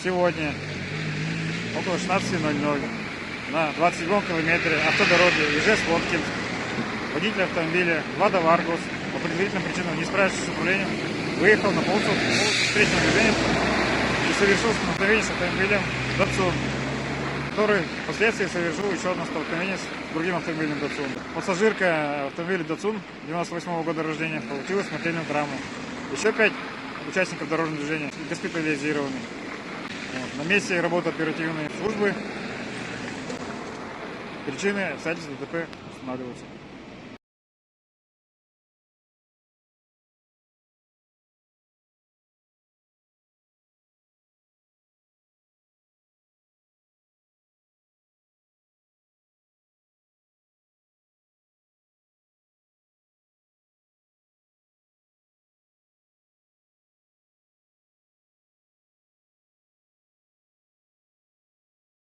сегодня около 16:00 на 27-м километре автодороги Ижевск-Воткинск водитель автомобиля Лада Варгус по подозрительным причинам, не справившись с управлением, выехал на полосу встречного движения и совершил столкновение с автомобилем Datsun, который впоследствии совершил еще одно столкновение с другим автомобилем Datsun. Пассажирка автомобиля Datsun 98 года рождения получила смертельную травму. Еще 5 участников дорожного движения госпитализированы. На месте работы оперативной службы. Причины и обстоятельства ДТП устанавливаются.